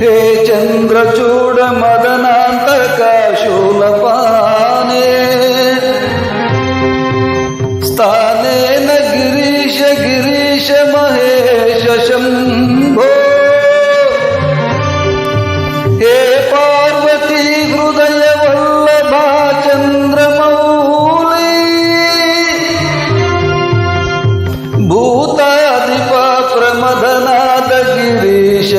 हे चंद्रचूड मदनांतक शूलपाने स्थानेन गिरीश गिरीश महेश शंभो हे पार्वती हृदय वल्लभा चंद्रमौली भूताधिप प्रमदनाद गिरीश